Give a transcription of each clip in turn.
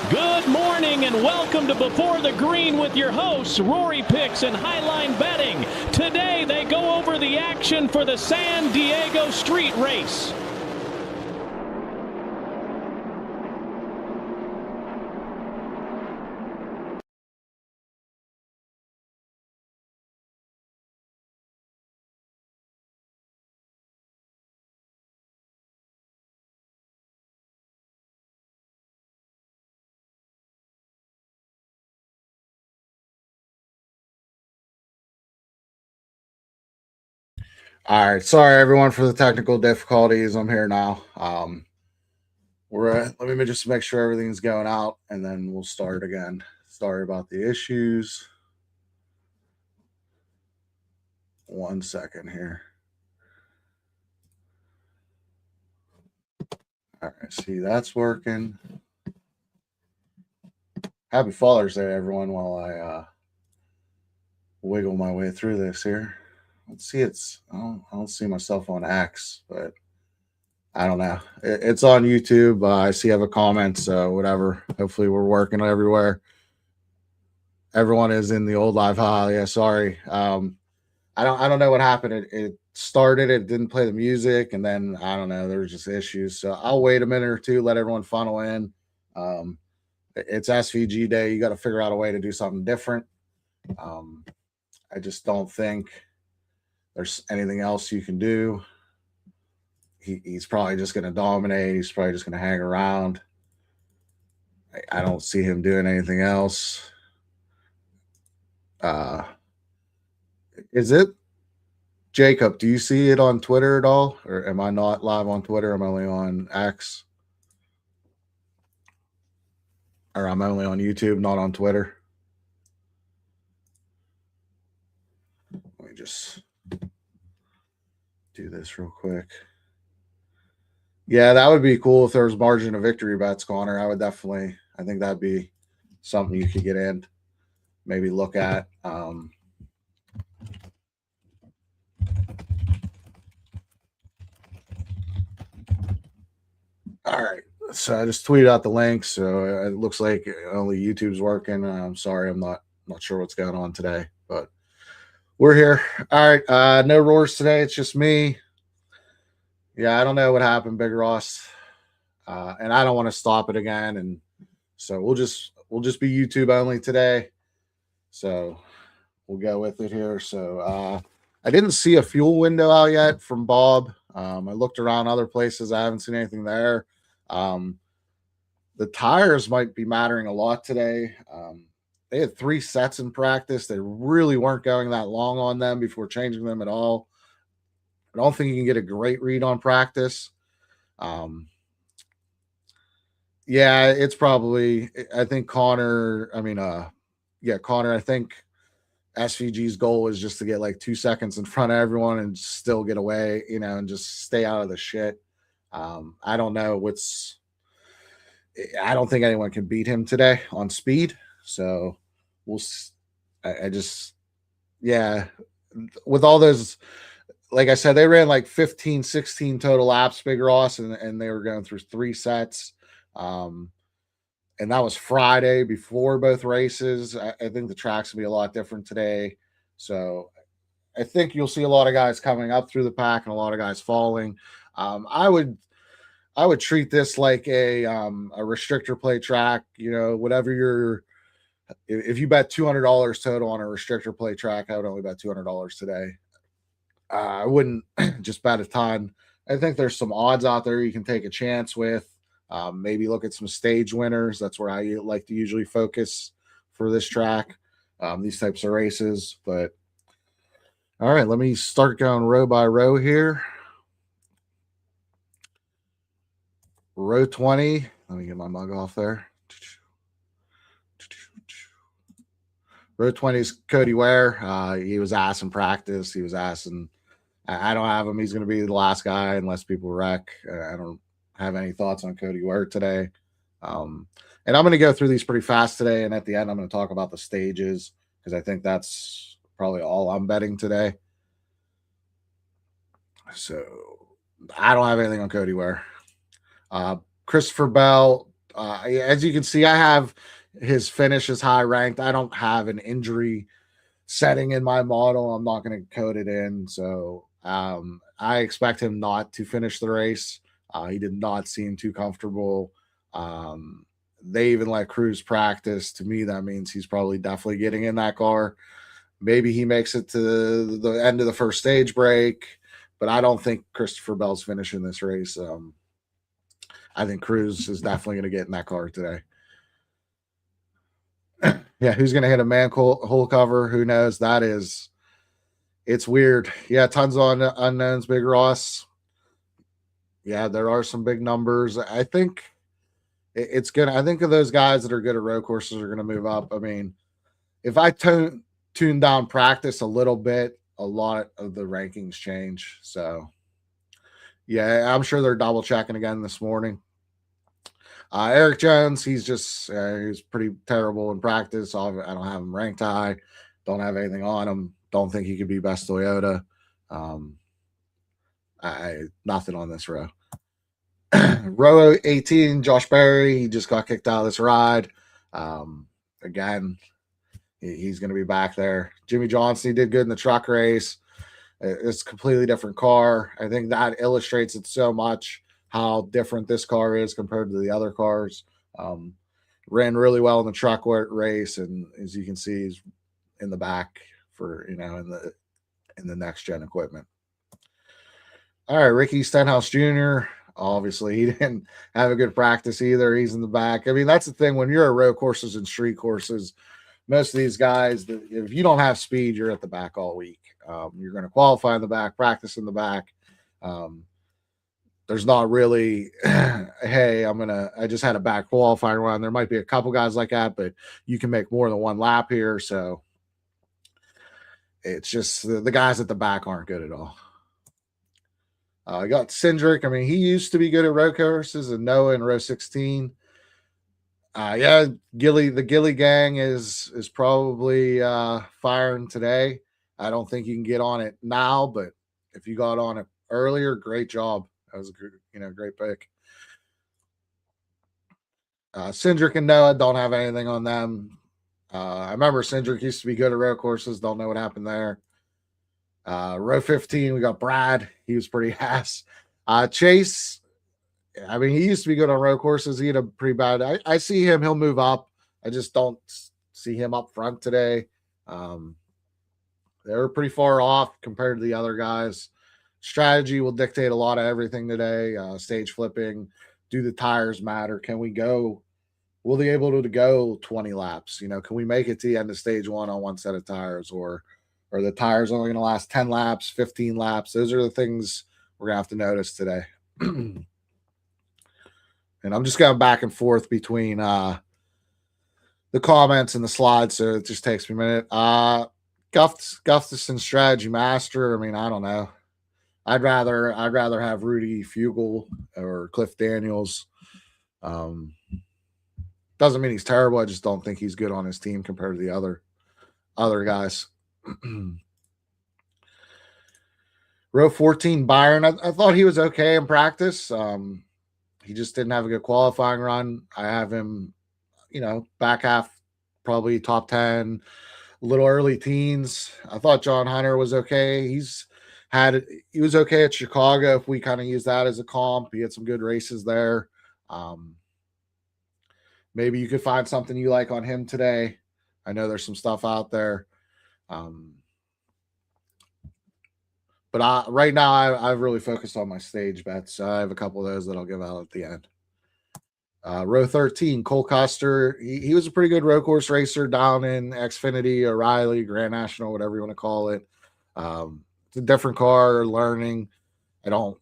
Good morning and welcome to Before the Green with your hosts, Rory Picks and Highline Betting. Today they go over the action for the San Diego Street Race. All right, sorry everyone for the technical difficulties. I'm here now. Let me just make sure everything's going out, and then we'll start again. Sorry about the issues. 1 second here. All right, see that's working. Happy Father's Day, everyone. While I wiggle my way through this here. Let's see. I don't see myself on X, but I don't know. It's on YouTube. I see I have a comment, so whatever. Hopefully, we're working everywhere. Everyone is in the old live. Yeah, sorry. I don't know what happened. It started. It didn't play the music, and then I don't know. There was just issues. So I'll wait a minute or two. Let everyone funnel in. It's SVG day. You got to figure out a way to do something different. I just don't think there's anything else you can do. He's probably just going to dominate. He's probably just going to hang around. I don't see him doing anything else. Is it Jacob? Do you see it on Twitter at all, or am I not live on Twitter? I'm only on X, or I'm only on YouTube, not on Twitter. Let me just do this real quick. Yeah, that would be cool if there was margin of victory bets, Connor. I think that'd be something you could get in, maybe look at. All right. So I just tweeted out the link. So it looks like only YouTube's working. I'm sorry, I'm not sure what's going on today, but we're here. All right. No roars today. It's just me. Yeah, I don't know what happened, Big Ross. And I don't want to stop it again. And so we'll just be YouTube only today. So we'll go with it here. So I didn't see a fuel window out yet from Bob. I looked around other places. I haven't seen anything there. The tires might be mattering a lot today. They had 3 sets in practice. They really weren't going that long on them before changing them at all. I don't think you can get a great read on practice. Yeah, it's probably, I think Connor, I think SVG's goal is just to get like 2 seconds in front of everyone and still get away, and just stay out of the shit. I don't know I don't think anyone can beat him today on speed. So yeah, with all those, like I said, they ran like 15, 16 total laps, Big Ross, and they were going through 3 sets. And that was Friday before both races. I think the track's gonna be a lot different today. So I think you'll see a lot of guys coming up through the pack and a lot of guys falling. I would treat this like a restrictor play track. Whatever if you bet $200 total on a restrictor play track, I would only bet $200 today. I wouldn't just bet a ton. I think there's some odds out there you can take a chance with. Maybe look at some stage winners. That's where I like to usually focus for this track, these types of races. But all right, let me start going row by row here. Row 20. Let me get my mug off there. Row 20 is Cody Ware. He was ass in practice. He was ass, and I don't have him. He's going to be the last guy unless people wreck. I don't have any thoughts on Cody Ware today. And I'm going to go through these pretty fast today. And at the end, I'm going to talk about the stages because I think that's probably all I'm betting today. So I don't have anything on Cody Ware. Christopher Bell, As you can see, I have his finish is high ranked. I don't have an injury setting in my model. I'm not going to code it in. So I expect him not to finish the race. He did not seem too comfortable. They even let Cruz practice. To me, that means he's probably definitely getting in that car. Maybe he makes it to the end of the first stage break, but I don't think Christopher Bell's finishing this race. I think Cruz is definitely going to get in that car today. Yeah, who's going to hit a hole cover? Who knows? It's weird. Yeah, tons of unknowns. Big Ross. Yeah, there are some big numbers. I think it's gonna. I think of those guys that are good at road courses are going to move up. I mean, if I tune down practice a little bit, a lot of the rankings change. So, yeah, I'm sure they're double checking again this morning. Eric Jones, he's pretty terrible in practice. I don't have him ranked high. Don't have anything on him. Don't think he could be best Toyota. Nothing on this row. Row 18, Josh Berry, he just got kicked out of this ride. Again, he's going to be back there. Jimmy Johnson, he did good in the truck race. It's a completely different car. I think that illustrates it so much how different this car is compared to the other cars. Ran really well in the truck race, and as you can see, he's in the back for in the next gen equipment. All right, Ricky Stenhouse Jr. Obviously, he didn't have a good practice either. He's in the back. I mean, that's the thing when you're at road courses and street courses. Most of these guys, if you don't have speed, you're at the back all week. You're going to qualify in the back, practice in the back. There's not really, hey, I just had a back qualifying run. There might be a couple guys like that, but you can make more than one lap here. So it's just the guys at the back aren't good at all. I got Cindric. I mean, he used to be good at road courses, and Noah in row 16. Yeah, the Gilly gang is probably firing today. I don't think you can get on it now, but if you got on it earlier, great job. That was a great pick. Cindric and Noah don't have anything on them. I remember Cindric used to be good at road courses. Don't know what happened there. Row 15, we got Brad. He was pretty ass. Chase, I mean, he used to be good on road courses. He had a pretty bad. I see him. He'll move up. I just don't see him up front today. They were pretty far off compared to the other guys. Strategy will dictate a lot of everything today. Stage flipping. Do the tires matter? Can we go? Will they be able to go 20 laps? Can we make it to the end of stage one on one set of tires, or are the tires only going to last 10 laps, 15 laps? Those are the things we're going to have to notice today. And I'm just going back and forth between the comments and the slides, so it just takes me a minute. Gustafson Strategy Master. I mean, I don't know. I'd rather have Rudy Fugel or Cliff Daniels. Doesn't mean he's terrible. I just don't think he's good on his team compared to the other guys. Row 14, Byron. I thought he was okay in practice. He just didn't have a good qualifying run. I have him, back half, probably top 10, a little early teens. I thought John Hunter was okay. He was okay at Chicago. If we kind of use that as a comp, he had some good races there. Maybe you could find something you like on him today. I know there's some stuff out there. But right now, I've really focused on my stage bets. I have a couple of those that I'll give out at the end. Row 13, Cole Custer. He was a pretty good road course racer down in Xfinity, O'Reilly, Grand National, whatever you want to call it. It's a different car, learning. I don't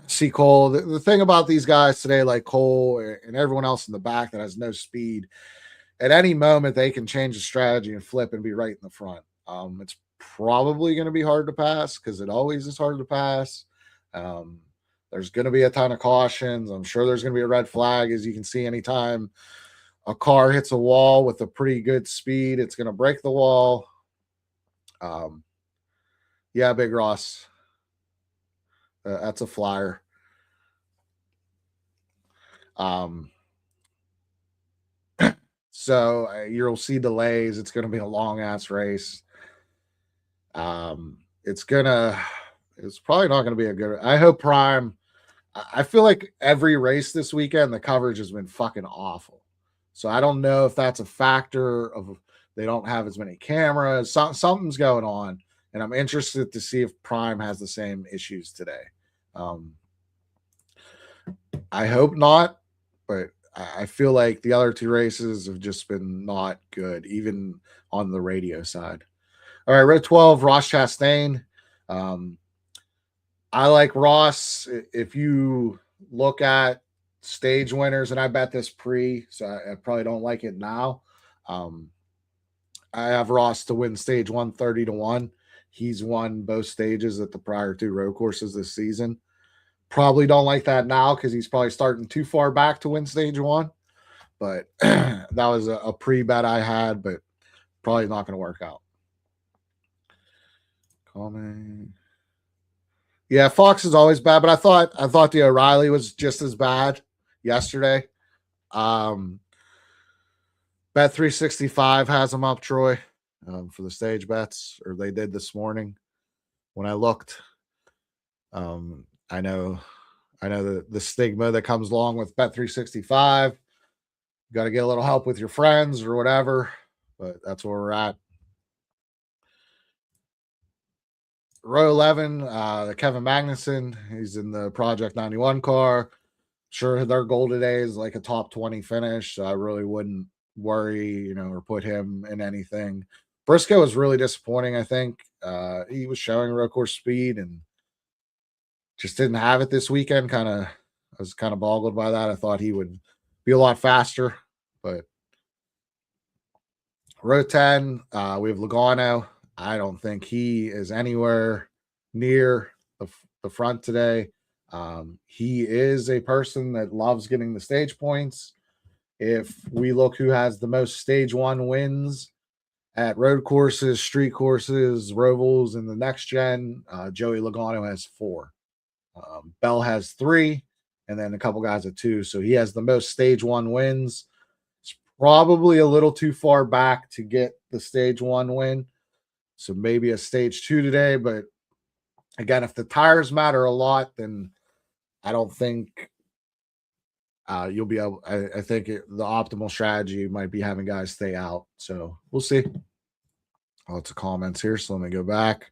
see Cole. The thing about these guys today, like Cole and everyone else in the back that has no speed, at any moment they can change the strategy and flip and be right in the front. It's probably going to be hard to pass because it always is hard to pass. There's going to be a ton of cautions. I'm sure there's going to be a red flag. As you can see, anytime a car hits a wall with a pretty good speed, it's going to break the wall. Yeah, Big Ross. That's a flyer. So you'll see delays. It's going to be a long ass race. It's probably not going to be a good. I hope Prime. I feel like every race this weekend, the coverage has been fucking awful. So I don't know if that's a factor of they don't have as many cameras. Something's going on, and I'm interested to see if Prime has the same issues today. I hope not, but I feel like the other two races have just been not good, even on the radio side. All right, row 12, Ross Chastain. I like Ross. If you look at stage winners, and I bet this pre, so I probably don't like it now. I have Ross to win stage 130-1. He's won both stages at the prior two road courses this season. Probably don't like that now because he's probably starting too far back to win stage one. But that was a pre-bet I had, but probably not going to work out. Comment. Yeah, Fox is always bad, but I thought the O'Reilly was just as bad yesterday. Bet 365 has them up, Troy, for the stage bets, or they did this morning when I looked. I know the stigma that comes along with Bet 365. You got to get a little help with your friends or whatever, but that's where we're at. Row 11, the Kevin Magnussen. He's in the Project 91 car. Sure, their goal today is like a top 20 finish, so I really wouldn't worry, or put him in anything. Briscoe was really disappointing, I think. He was showing road course speed and just didn't have it this weekend. I was kind of boggled by that. I thought he would be a lot faster, but row 10, we have Logano. I don't think he is anywhere near the front today. He is a person that loves getting the stage points. If we look who has the most stage one wins at road courses, street courses, Rovals, and the next gen, Joey Logano has 4. Bell has 3, and then a couple guys at 2. So he has the most stage one wins. It's probably a little too far back to get the stage one win. So maybe a stage 2 today. But again, if the tires matter a lot, then I don't think you'll be able. I think the optimal strategy might be having guys stay out. So we'll see. Lots of comments here. So let me go back.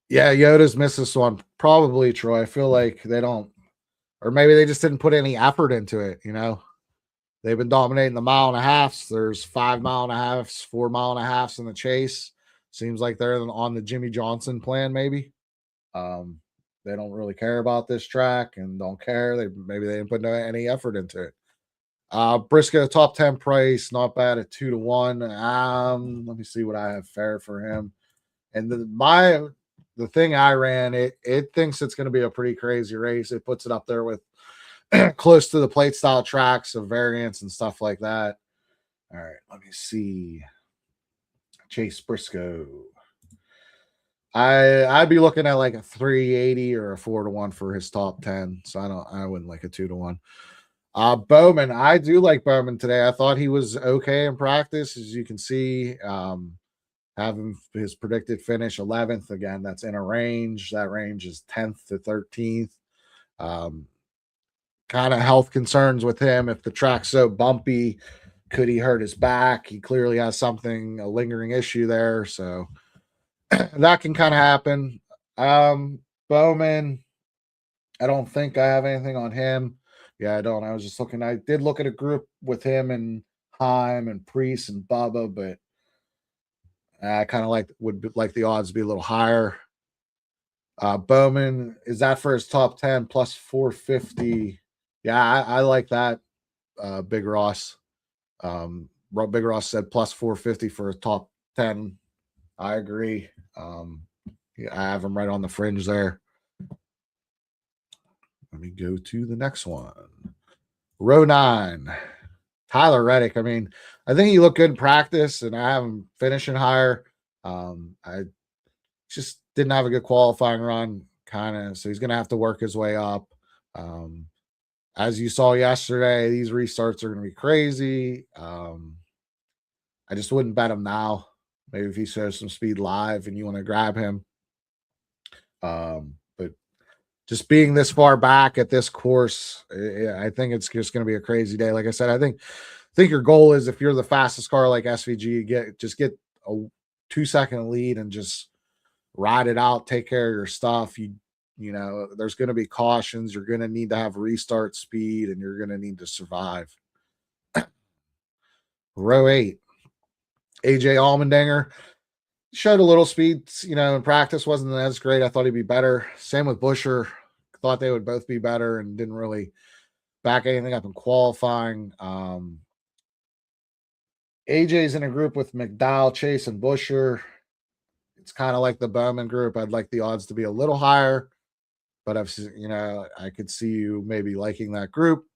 Yeah, Yoda's missed this one. Probably, Troy. I feel like they don't, or maybe they just didn't put any effort into it. They've been dominating the mile and a halfs. There's 5 mile and a halfs, 4 mile and a halfs in the chase. Seems like they're on the Jimmy Johnson plan, maybe. They don't really care about this track and don't care. Maybe they didn't put any effort into it. Briscoe top 10 price, not bad at 2-1. Let me see what I have fair for him. And the thing I ran, it thinks it's going to be a pretty crazy race. It puts it up there with close to the plate style tracks of variants and stuff like that. All right, let me see. Chase Briscoe. I'd be looking at like a 380 or a 4-1 for his top 10. So I wouldn't like a 2-1. Bowman, I do like Bowman today. I thought he was okay in practice, as you can see. Having his predicted finish 11th again. That's in a range. That range is 10th to 13th. Kind of health concerns with him. If the track's so bumpy, could he hurt his back? He clearly has a lingering issue there. So that can kind of happen. Bowman, I don't think I have anything on him. Yeah, I don't. I was just looking. I did look at a group with him and Heim and Priest and Bubba, but I kind of would like the odds to be a little higher. Bowman, is that for his top 10 plus 450? Yeah, I like that. Big Ross. Big Ross said plus 450 for a top 10. I agree. Yeah, I have him right on the fringe there. Let me go to the next one. Row 9. Tyler Reddick. I mean, I think he looked good in practice, and I have him finishing higher. I just didn't have a good qualifying run, so he's going to have to work his way up. as you saw yesterday, these restarts are going to be crazy. I just wouldn't bet him now. Maybe if he shows some speed live and you want to grab him. But just being this far back at this course, I think it's just going to be a crazy day. Like I said, I think your goal is, if you're the fastest car like SVG, get a 2-second lead and just ride it out, take care of your stuff. You know, there's going to be cautions. You're going to need to have restart speed, and you're going to need to survive. Row 8, AJ Allmendinger showed a little speed, you know, in practice. Wasn't as great. I thought he'd be better. Same with Busher. Thought they would both be better and didn't really back anything up in qualifying. AJ's in a group with McDowell, Chase, and Busher. It's kind of like the Bowman group. I'd like the odds to be a little higher, but I could see you maybe liking that group.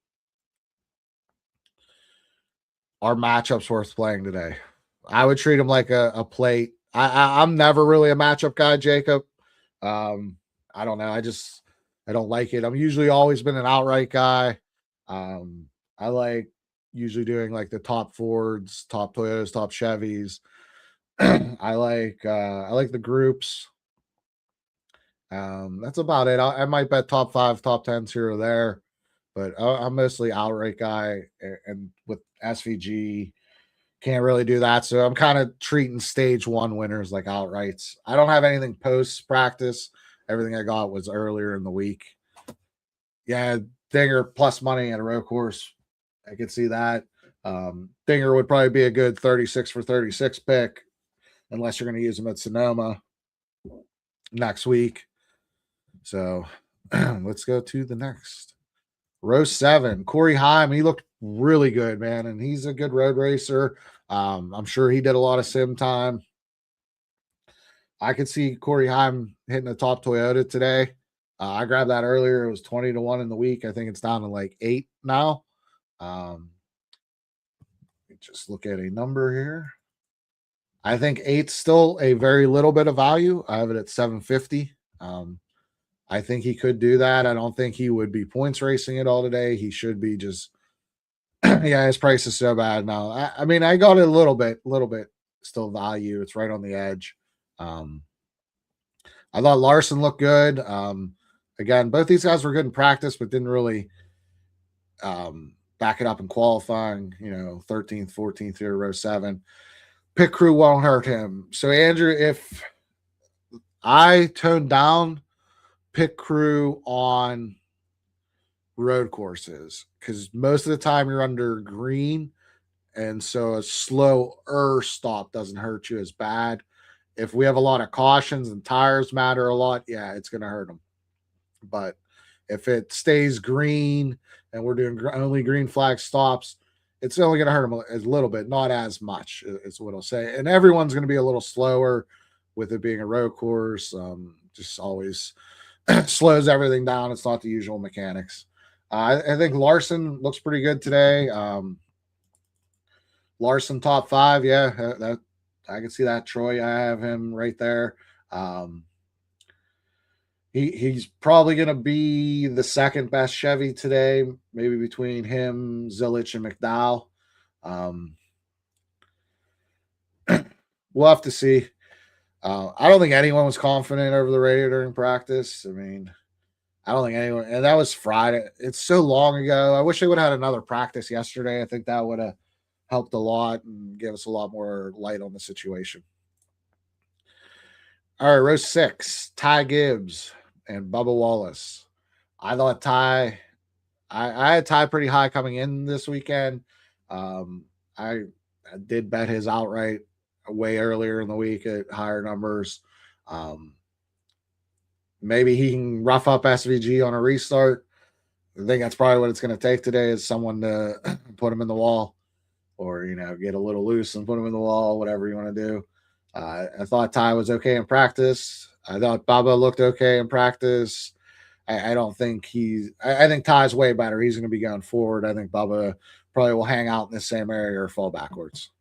Our matchup's worth playing today. I would treat them like a plate. I'm never really a matchup guy, Jacob. I don't know. I don't like it. I'm usually always been an outright guy. I like usually doing like the top Fords, top Toyotas, top Chevys. I like the groups. That's about it. I might bet top 5, top 10s here or there, but I'm mostly outright guy, and with SVG can't really do that. So I'm kind of treating stage 1 winners like outrights. I don't have anything post practice. Everything I got was earlier in the week. Yeah, Dinger plus money at a road course. I could see that. Dinger would probably be a good 36 for 36 pick, unless you're going to use him at Sonoma next week. So let's go to the next. Row 7, Corey Heim. He looked really good, man, and he's a good road racer. I'm sure he did a lot of sim time. I could see Corey Heim hitting the top Toyota today. I grabbed that earlier. It was 20-1 in the week. I think it's down to like 8 now. Let me just look at a number here. I think 8's still a very little bit of value. I have it at 750. I think he could do that. I don't think he would be points racing it all today. He should be just, yeah, his price is so bad now. I mean, I got it a little bit still value. It's right on the edge. I thought Larson looked good. Again, both these guys were good in practice, but didn't really back it up in qualifying. 13th, 14th here, row 7. Pit crew won't hurt him. So, Andrew, if I toned down pit crew on road courses, because most of the time you're under green, and so a slower stop doesn't hurt you as bad. If we have a lot of cautions and tires matter a lot, yeah, it's going to hurt them. But if it stays green and we're doing only green flag stops, it's only going to hurt them a little bit, not as much, is what I'll say. And everyone's going to be a little slower with it being a road course. Just always slows everything down. It's not the usual mechanics. I think Larson looks pretty good today. Larson top 5, yeah, that I can see that. Troy, I have him right there. He's probably going to be the second best Chevy today, maybe between him, Zilich, and McDowell. We'll have to see. I don't think anyone was confident over the radio during practice. I mean, I don't think anyone, and that was Friday. It's so long ago. I wish they would have had another practice yesterday. I think that would have helped a lot and give us a lot more light on the situation. All right, row 6, Ty Gibbs and Bubba Wallace. I thought Ty, I had Ty pretty high coming in this weekend. I did bet his outright way earlier in the week at higher numbers. Maybe he can rough up SVG on a restart. I think that's probably what it's going to take today, is someone to put him in the wall, or, get a little loose and put him in the wall, whatever you want to do. I thought Ty was okay in practice. I thought Bubba looked okay in practice. I don't think I think Ty's way better. He's going to be going forward. I think Bubba probably will hang out in the same area or fall backwards.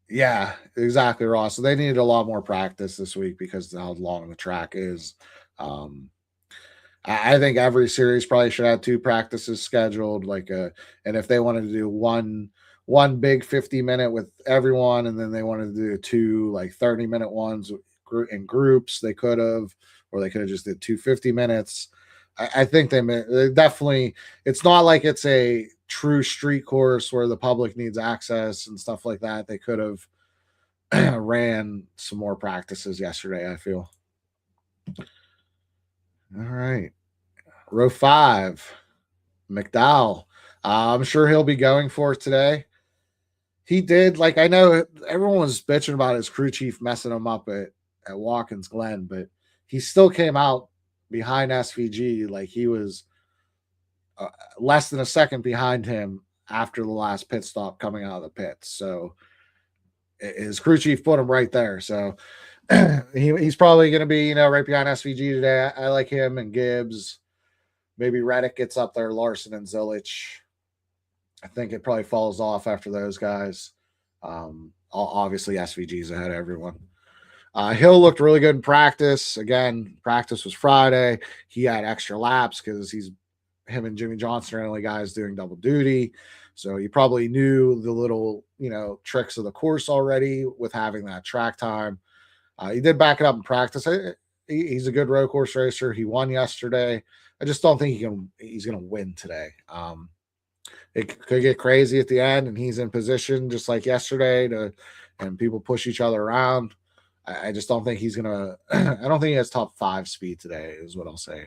Yeah, exactly, Ross. So they needed a lot more practice this week because of how long the track is. I think every series probably should have 2 practices scheduled, and if they wanted to do one big 50-minute with everyone, and then they wanted to do 2 like 30-minute ones in groups, they could have, or they could have just did 2 50 minutes. I think they definitely. It's not like it's a true street course where the public needs access and stuff like that. They could have ran some more practices yesterday, I feel. All right. Row 5, McDowell. I'm sure he'll be going for it today. He did, like, I know everyone was bitching about his crew chief messing him up at Watkins Glen, but he still came out behind SVG. Like, he was less than a second behind him after the last pit stop coming out of the pits. So his crew chief put him right there. So he's probably going to be, right behind SVG today. I like him and Gibbs. Maybe Reddick gets up there, Larson and Zilich. I think it probably falls off after those guys. Obviously, SVG's ahead of everyone. Hill looked really good in practice. Again, practice was Friday. He had extra laps because him and Jimmy Johnson are the only guys doing double duty. So he probably knew the little, tricks of the course already with having that track time. He did back it up in practice. He's a good road course racer. He won yesterday. I just don't think he's going to win today. It could get crazy at the end, and he's in position just like yesterday and people push each other around. I just don't think he's gonna. I don't think he has top 5 speed today, is what I'll say.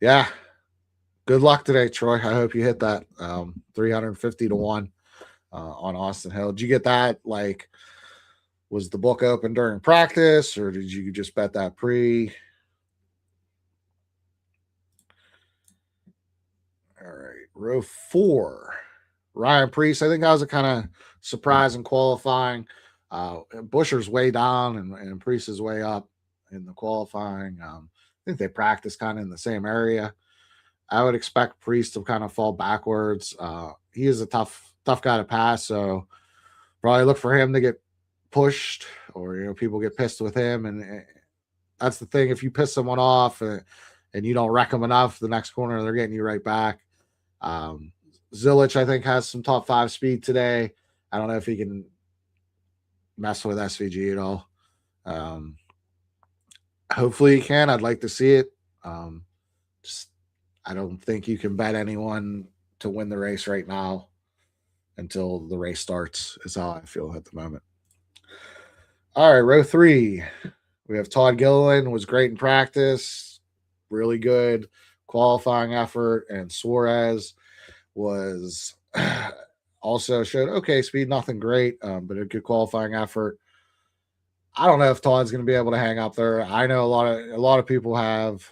Yeah. Good luck today, Troy. I hope you hit that 350 to 1 on Austin Hill. Did you get that? Like, was the book open during practice, or did you just bet that pre? All right, row 4, Ryan Preece. I think that was a kind of surprise in qualifying. Buscher's way down and Preece is way up in the qualifying. I think they practice kind of in the same area. I would expect Preece to kind of fall backwards. He is a tough guy to pass, so probably look for him to get pushed, or people get pissed with him, and that's the thing. If you piss someone off and you don't wreck them enough, the next corner they're getting you right back. Zilich, I think, has some top 5 speed today. I don't know if he can mess with SVG at all. Hopefully he can. I'd like to see it. I don't think you can bet anyone to win the race right now until the race starts, is how I feel at the moment. All right, row 3. We have Todd Gilliland, was great in practice, really good qualifying effort, and Suarez was also showed okay speed, nothing great, but a good qualifying effort. I don't know if Todd's going to be able to hang up there. I know a lot of people have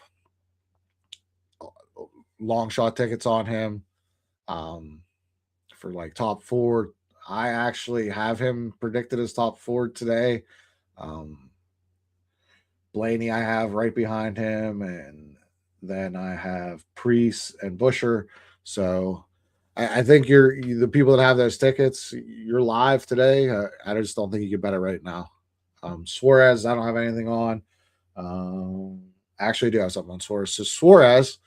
long shot tickets on him for like top 4. I actually have him predicted as top 4 today. Blaney I have right behind him, and then I have Preece and Buscher. So I think the people that have those tickets, you're live today. I just don't think you can bet it right now. Suarez, I don't have anything on. Actually, I do have something on Suarez. So Suarez,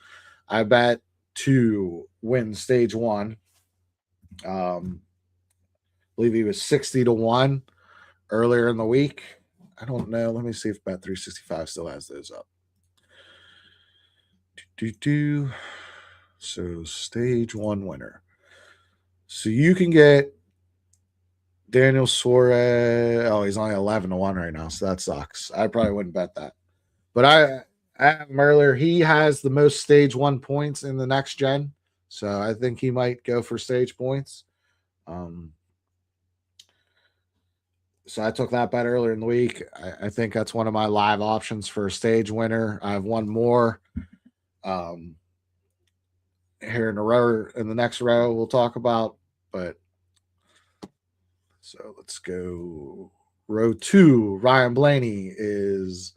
I bet to win stage 1. I believe he was 60 to 1 earlier in the week. I don't know. Let me see if Bet365 still has those up. So stage 1 winner. So you can get Daniel Suarez. Oh, he's only 11 to 1 right now, so that sucks. I probably wouldn't bet that. But I have him earlier. He has the most stage 1 points in the next gen, so I think he might go for stage points. So I took that bet earlier in the week. I think that's one of my live options for a stage winner. I have one more here in the next row we'll talk about. But so let's go. Row 2, Ryan Blaney is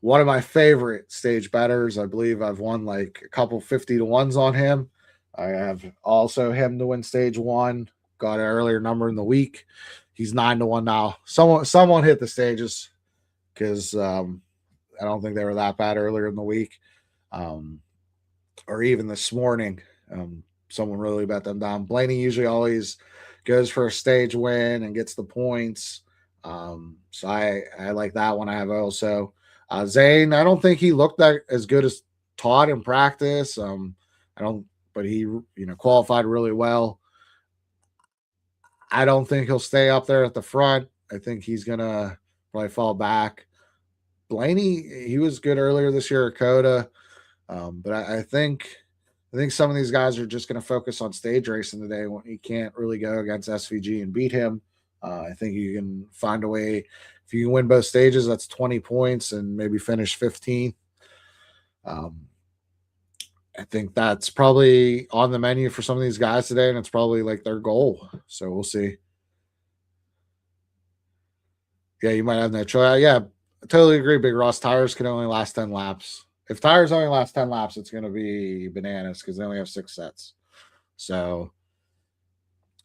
one of my favorite stage bettors. I believe I've won like a couple 50 to 1s on him. I have also him to win stage 1. Got an earlier number in the week. He's 9 to 1 now. Someone hit the stages because I don't think they were that bad earlier in the week, or even this morning. Someone really bet them down. Blaney usually always goes for a stage win and gets the points. So I like that one. I have also Zane. I don't think he looked that as good as Todd in practice. I don't, but he qualified really well. I don't think he'll stay up there at the front. I think he's gonna probably fall back. Blaney, he was good earlier this year at Coda, but I think some of these guys are just going to focus on stage racing today. When you can't really go against SVG and beat him, I think you can find a way. If you can win both stages, that's 20 points and maybe finish 15th. I think that's probably on the menu for some of these guys today, and it's probably like their goal. So we'll see. Yeah, you might have no choice. Yeah, I totally agree, Big Ross. Tires can only last 10 laps. If tires only last 10 laps, it's going to be bananas because they only have 6 sets. So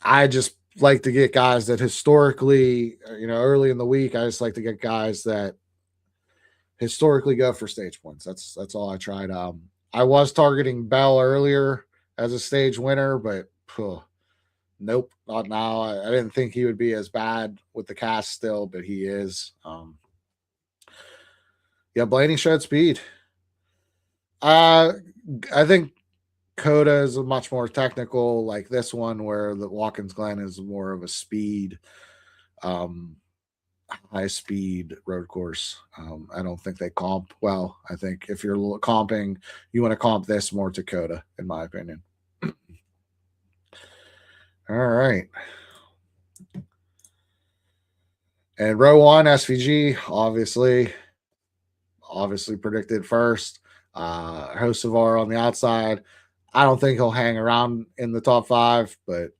I just like to get guys that historically, early in the week, I just like to get guys that historically go for stage points. That's all I tried. I was targeting Bell earlier as a stage winner, but nope, not now. I didn't think he would be as bad with the cast still, but he is. Yeah, Blaney showed speed. I think Coda is a much more technical, like this one, where the Watkins Glen is more of a speed, high speed road course. I don't think they comp well. I think if you're comping, you want to comp this more to Coda, in my opinion. All right. And row 1, SVG, obviously predicted first. Hocevar on the outside. I don't think he'll hang around in the top 5, but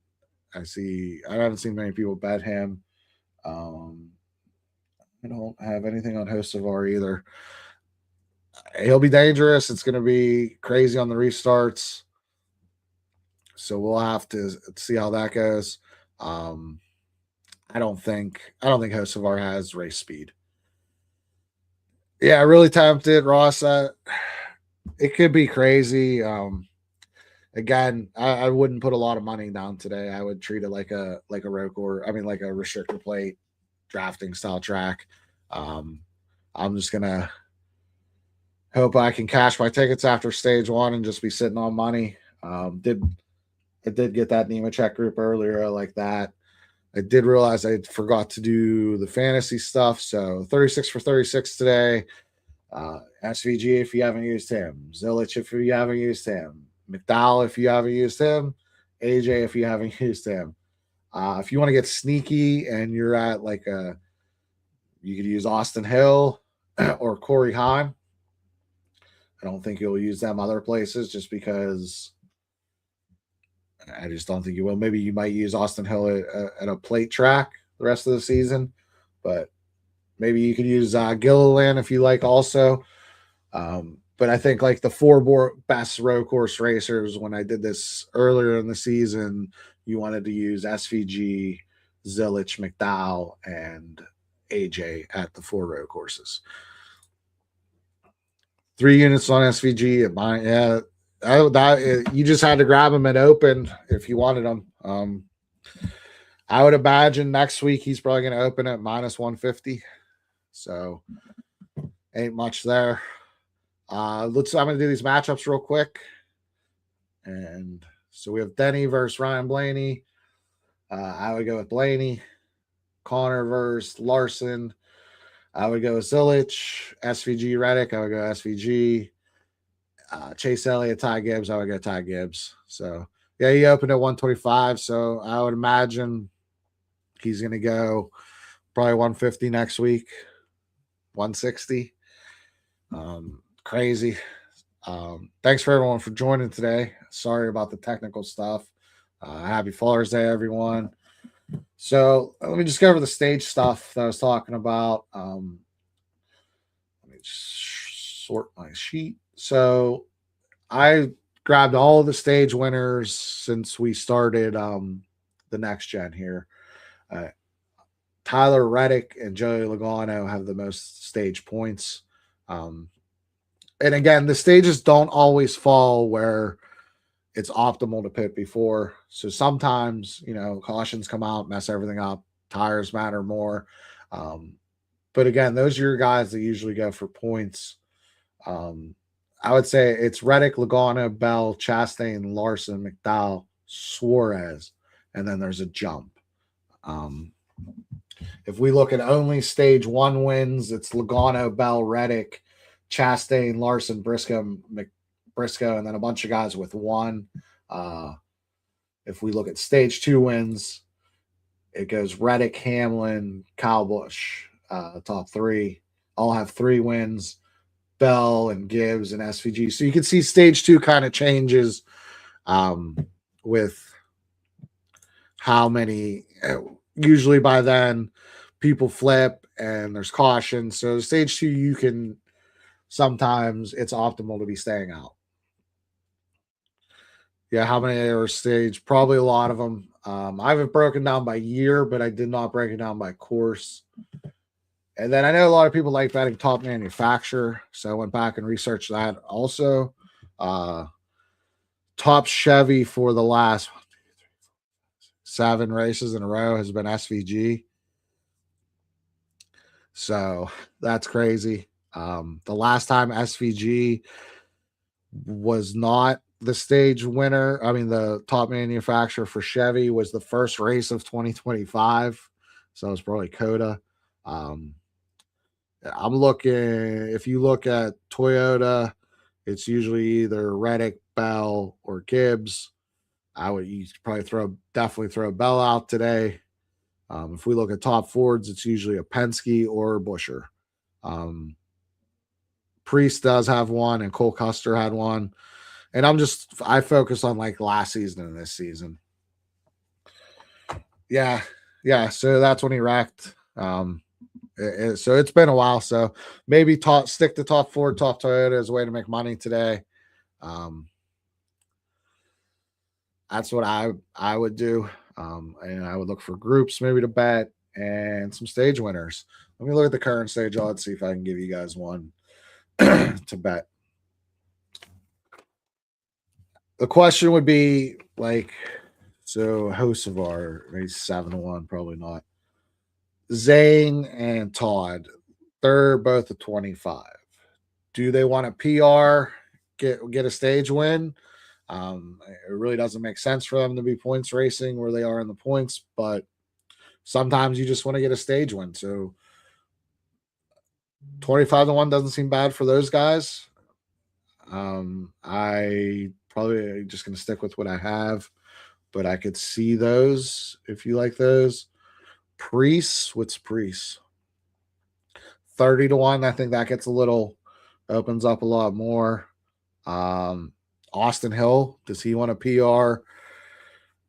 I haven't seen many people bet him. I don't have anything on Hocevar either. He'll be dangerous. It's going to be crazy on the restarts. So we'll have to see how that goes. I don't think Hocevar has race speed. Yeah, really tempted, Ross. It could be crazy. Again, I wouldn't put a lot of money down today. I would treat it like a road course. I mean, like a restrictor plate drafting style track. I'm just gonna hope I can cash my tickets after stage 1 and just be sitting on money. I did get that Nemechek group earlier. I like that. I did realize I forgot to do the fantasy stuff. So 36 for 36 today. SVG if you haven't used him. Zilich if you haven't used him. McDowell if you haven't used him. AJ if you haven't used him. If you want to get sneaky and you're at you could use Austin Hill or Corey Hahn. I don't think you'll use them other places just because I just don't think you will. Maybe you might use Austin Hill at a plate track the rest of the season, but maybe you could use Gilliland if you like also. But I think like the 4 best road course racers, when I did this earlier in the season, you wanted to use SVG, Zilich, McDowell, and AJ at the 4 road courses. 3 units on SVG at mine. Yeah. You just had to grab them at open if you wanted them. I would imagine next week he's probably going to open at minus 150. So ain't much there. I'm going to do these matchups real quick. And so we have Denny versus Ryan Blaney. I would go with Blaney. Connor versus Larson. I would go with Zilich. SVG Reddick. I would go SVG. Chase Elliott, Ty Gibbs. I would go Ty Gibbs. So yeah, he opened at 125. So I would imagine he's going to go probably 150 next week, 160. Crazy. Thanks for everyone for joining today. Sorry about the technical stuff. Happy Father's Day, everyone. So let me just go over the stage stuff that I was talking about. Let me just sort my sheet. So I grabbed all of the stage winners since we started the next gen here. Tyler Reddick and Joey Logano have the most stage points. And again, the stages don't always fall where it's optimal to pit before. So sometimes, cautions come out, mess everything up. Tires matter more. But again, those are your guys that usually go for points. I would say it's Reddick, Logano, Bell, Chastain, Larson, McDowell, Suarez, and then there's a jump. If we look at only stage 1 wins, it's Logano, Bell, Reddick, Chastain, Larson, Briscoe, and then a bunch of guys with 1. If we look at stage 2 wins, it goes Reddick, Hamlin, Kyle Busch, top 3. All have 3 wins. Bell and Gibbs and SVG. So you can see stage 2 kind of changes with how many. Usually by then, people flip and there's caution. So stage 2, you can sometimes it's optimal to be staying out. Yeah, how many are stage? Probably a lot of them. I haven't broken down by year, but I did not break it down by course. And then I know a lot of people like betting top manufacturer, so I went back and researched that also. Top Chevy for the last 7 races in a row has been SVG. So that's crazy. The last time SVG was not the stage winner, the top manufacturer for Chevy, was the first race of 2025. So it was probably Coda. I'm looking, if you look at Toyota, it's usually either Reddick, Bell, or Gibbs. I would probably definitely throw Bell out today. If we look at top Fords, it's usually a Penske or Buescher. Priest does have 1, and Cole Custer had 1. And I focus on like last season and this season. Yeah. So that's when he racked. So it's been a while. So maybe stick to top Ford, top Toyota as a way to make money today. That's what I would do. And I would look for groups maybe to bet and some stage winners. Let me look at the current stage odds, see if I can give you guys one to bet. The question would be Hocevar, maybe 7-1, probably not. Zane and Todd, they're both a 25. Do they want a PR, get a stage win? It really doesn't make sense for them to be points racing where they are in the points, but sometimes you just want to get a stage win. So 25-1 doesn't seem bad for those guys. I probably just going to stick with what I have, but I could see those if you like those. Priest, what's Priest? 30-1. I think that gets opens up a lot more. Austin Hill, does he want a PR?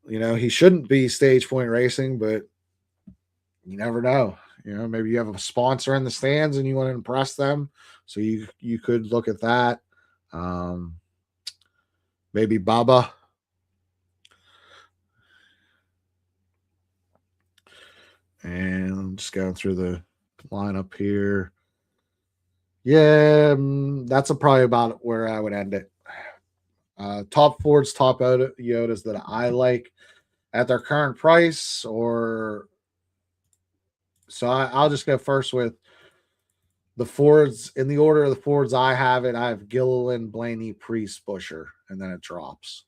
He shouldn't be stage point racing, but you never know. Maybe you have a sponsor in the stands and you want to impress them. So you could look at that. Maybe Bubba. And I'm just going through the lineup here. Yeah, that's probably about where I would end it. Top Fords, top Yodas that I like at their current price, so I'll just go first with the Fords. In the order of the Fords I have it, I have Gilliland, Blaney, Priest, Buescher, and then it drops.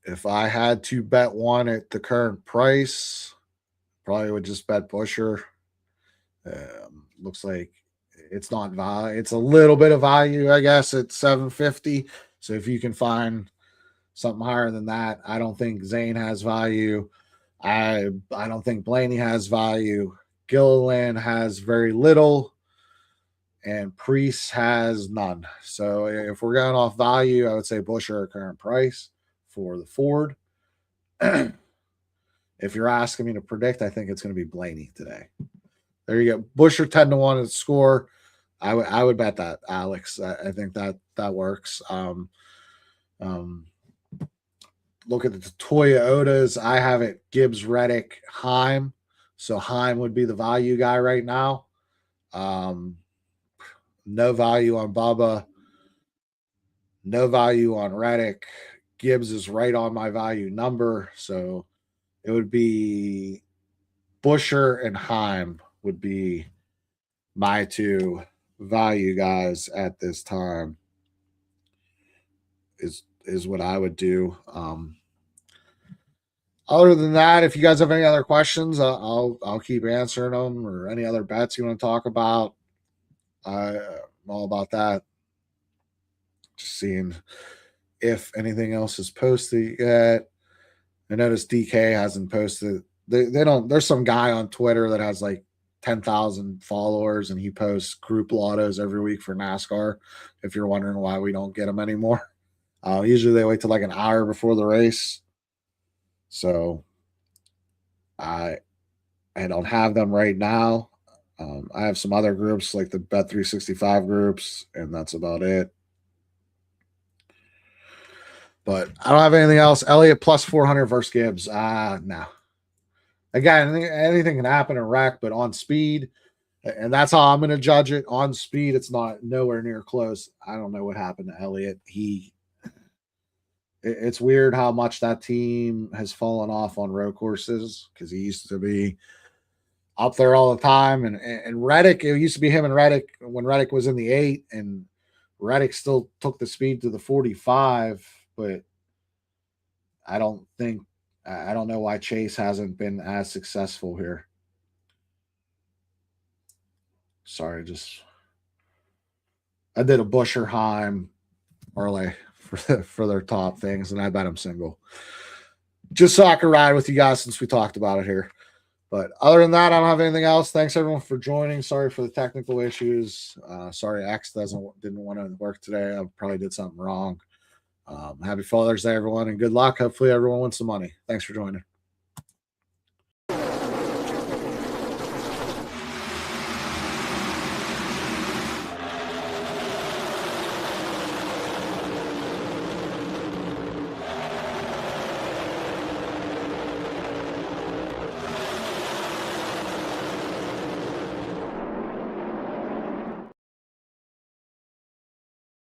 If I had to bet one at the current price, probably would just bet Buescher. Looks like it's not value. It's a little bit of value, I guess, at 750. So if you can find something higher than that, I don't think Zane has value. I don't think Blaney has value. Gilliland has very little, and Priest has none. So if we're going off value, I would say Buescher at current price for the Ford. If you're asking me to predict, I think it's going to be Blaney today. There you go. Buescher 10-1 at score. I would bet that, Alex. I think that works. Look at the Toyotas. I have it Gibbs, Reddick, Heim. So Heim would be the value guy right now. No value on Bubba. No value on Reddick. Gibbs is right on my value number. So it would be Busher and Heim would be my two value guys at this time. Is what I would do. Other than that, if you guys have any other questions, I'll keep answering them, or any other bets you want to talk about. I'm all about that. Just seeing if anything else is posted yet. I noticed DK hasn't posted. They don't. There's some guy on Twitter that has like 10,000 followers, and he posts group lottos every week for NASCAR. If you're wondering why we don't get them anymore, usually they wait till like an hour before the race. So I don't have them right now. I have some other groups like the Bet365 groups, and that's about it. But I don't have anything else. Elliott plus 400 versus Gibbs. No. Again, anything can happen in wreck, but on speed, and that's how I'm going to judge it. On speed, it's not nowhere near close. I don't know what happened to Elliott. It's weird how much that team has fallen off on road courses, because he used to be up there all the time. And Reddick, it used to be him and Reddick when Reddick was in the 8, and Reddick still took the speed to the 45, but I don't know why Chase hasn't been as successful here. Sorry, I did a Busher Heim parlay for their top things, and I bet I'm single. Just so I could ride with you guys since we talked about it here. But other than that, I don't have anything else. Thanks everyone for joining. Sorry for the technical issues. Sorry X didn't want to work today. I probably did something wrong. Happy Father's Day, everyone, and good luck. Hopefully everyone wins some money. Thanks for joining.